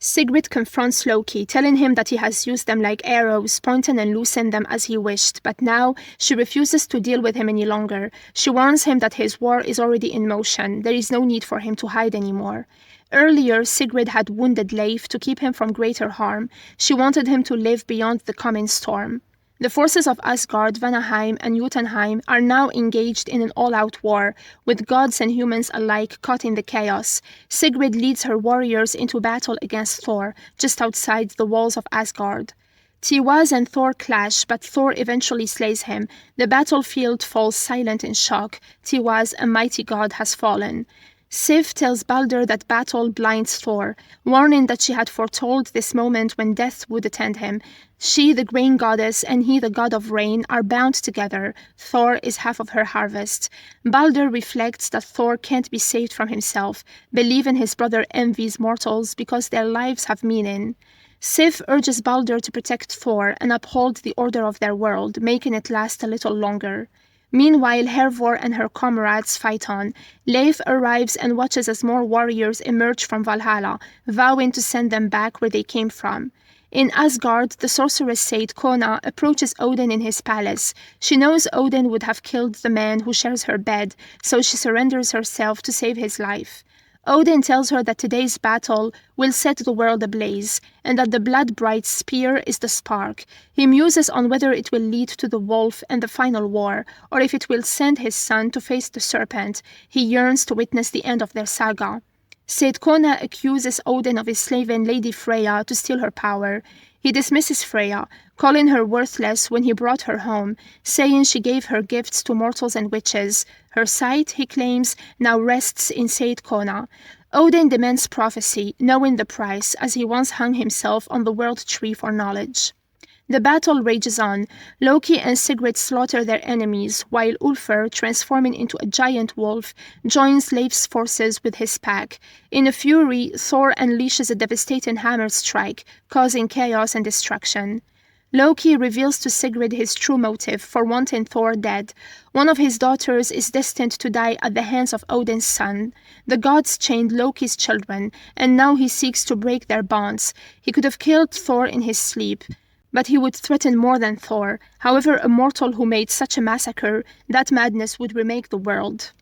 Sigrid confronts Loki, telling him that he has used them like arrows, pointing and loosing them as he wished, but now she refuses to deal with him any longer. She warns him that his war is already in motion. There is no need for him to hide anymore. Earlier, Sigrid had wounded Leif to keep him from greater harm. She wanted him to live beyond the coming storm. The forces of Asgard, Vanaheim, and Jotunheim are now engaged in an all-out war, with gods and humans alike caught in the chaos. Sigrid leads her warriors into battle against Thor, just outside the walls of Asgard. Tiwaz and Thor clash, but Thor eventually slays him. The battlefield falls silent in shock. Tiwaz, a mighty god, has fallen. Sif tells Balder that battle blinds Thor, warning that she had foretold this moment when death would attend him. She, the grain goddess, and he, the god of rain, are bound together. Thor is half of her harvest. Balder reflects that Thor can't be saved from himself, believing his brother envies mortals because their lives have meaning. Sif urges Balder to protect Thor and uphold the order of their world, making it last a little longer. Meanwhile, Hervor and her comrades fight on. Leif arrives and watches as more warriors emerge from Valhalla, vowing to send them back where they came from. In Asgard, the sorceress Seit Kona approaches Odin in his palace. She knows Odin would have killed the man who shares her bed, so she surrenders herself to save his life. Odin tells her that today's battle will set the world ablaze, and that the blood-bright spear is the spark. He muses on whether it will lead to the wolf and the final war, or if it will send his son to face the serpent. He yearns to witness the end of their saga. Seitkona accuses Odin of enslaving Lady Freya to steal her power. He dismisses Freya, calling her worthless when he brought her home, saying she gave her gifts to mortals and witches. Her sight, he claims, now rests in Seitkona. Odin demands prophecy, knowing the price, as he once hung himself on the world tree for knowledge. The battle rages on. Loki and Sigrid slaughter their enemies, while Ulfr, transforming into a giant wolf, joins Leif's forces with his pack. In a fury, Thor unleashes a devastating hammer strike, causing chaos and destruction. Loki reveals to Sigrid his true motive for wanting Thor dead. One of his daughters is destined to die at the hands of Odin's son. The gods chained Loki's children, and now he seeks to break their bonds. He could have killed Thor in his sleep, but he would threaten more than Thor. However, a mortal who made such a massacre, that madness would remake the world.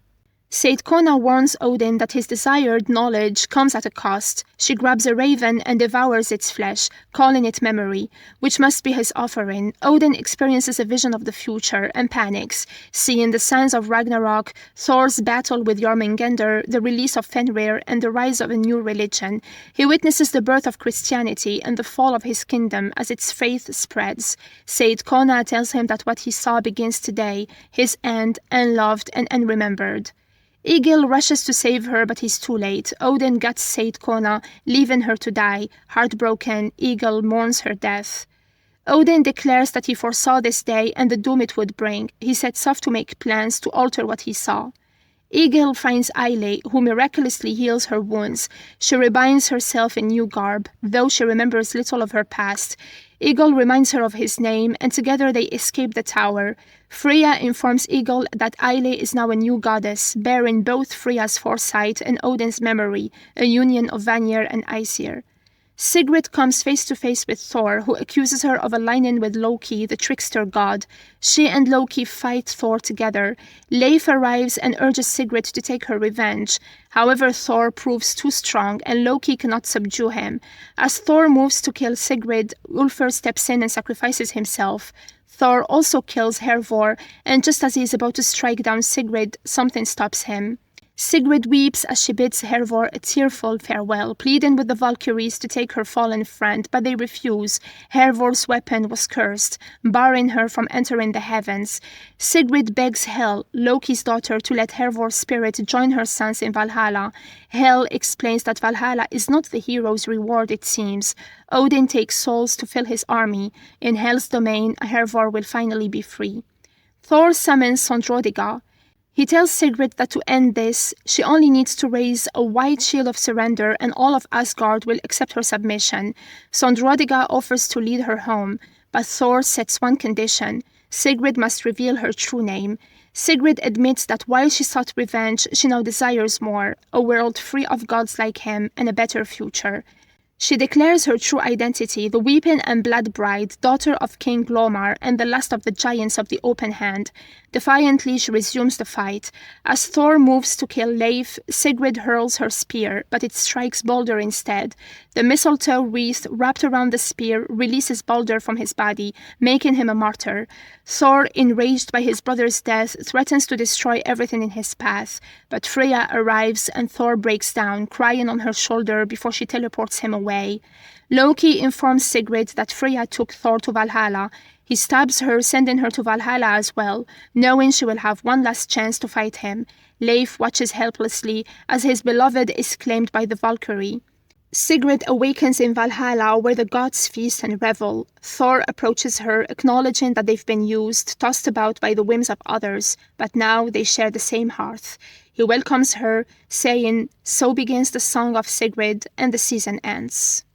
Seitkona warns Odin that his desired knowledge comes at a cost. She grabs a raven and devours its flesh, calling it memory, which must be his offering. Odin experiences a vision of the future and panics, seeing the signs of Ragnarok, Thor's battle with Jormungandr, the release of Fenrir, and the rise of a new religion. He witnesses the birth of Christianity and the fall of his kingdom as its faith spreads. Seitkona tells him that what he saw begins today, his end, unloved and unremembered. Egil rushes to save her, but he's too late. Odin guts Seitkona, leaving her to die. Heartbroken, Egil mourns her death. Odin declares that he foresaw this day and the doom it would bring. He sets off to make plans to alter what he saw. Egil finds Aile, who miraculously heals her wounds. She rebinds herself in new garb, though she remembers little of her past. Egil reminds her of his name, and together they escape the tower. Freya informs Egil that Aile is now a new goddess, bearing both Freya's foresight and Odin's memory, a union of Vanir and Aesir. Sigrid comes face to face with Thor, who accuses her of aligning with Loki, the trickster god. She and Loki fight Thor together. Leif arrives and urges Sigrid to take her revenge. However, Thor proves too strong and Loki cannot subdue him. As Thor moves to kill Sigrid, Ulfr steps in and sacrifices himself. Thor also kills Hervor, and just as he is about to strike down Sigrid, something stops him. Sigrid weeps as she bids Hervor a tearful farewell, pleading with the Valkyries to take her fallen friend, but they refuse. Hervor's weapon was cursed, barring her from entering the heavens. Sigrid begs Hel, Loki's daughter, to let Hervor's spirit join her sons in Valhalla. Hel explains that Valhalla is not the hero's reward, it seems. Odin takes souls to fill his army. In Hel's domain, Hervor will finally be free. Thor summons Sondrodiga. He tells Sigrid that to end this, she only needs to raise a white shield of surrender and all of Asgard will accept her submission. Sondrodiga offers to lead her home, but Thor sets one condition. Sigrid must reveal her true name. Sigrid admits that while she sought revenge, she now desires more, a world free of gods like him and a better future. She declares her true identity, the weeping and blood bride, daughter of King Glomar and the last of the giants of the open hand. Defiantly, she resumes the fight. As Thor moves to kill Leif, Sigrid hurls her spear, but it strikes Balder instead. The mistletoe wreath wrapped around the spear releases Balder from his body, making him a martyr. Thor, enraged by his brother's death, threatens to destroy everything in his path. But Freya arrives and Thor breaks down, crying on her shoulder before she teleports him away. Loki informs Sigrid that Freya took Thor to Valhalla. He stabs her, sending her to Valhalla as well, knowing she will have one last chance to fight him. Leif watches helplessly as his beloved is claimed by the Valkyrie. Sigrid awakens in Valhalla, where the gods feast and revel. Thor approaches her, acknowledging that they've been used, tossed about by the whims of others, but now they share the same hearth. He welcomes her, saying, "So begins the song of Sigrid, and the season ends."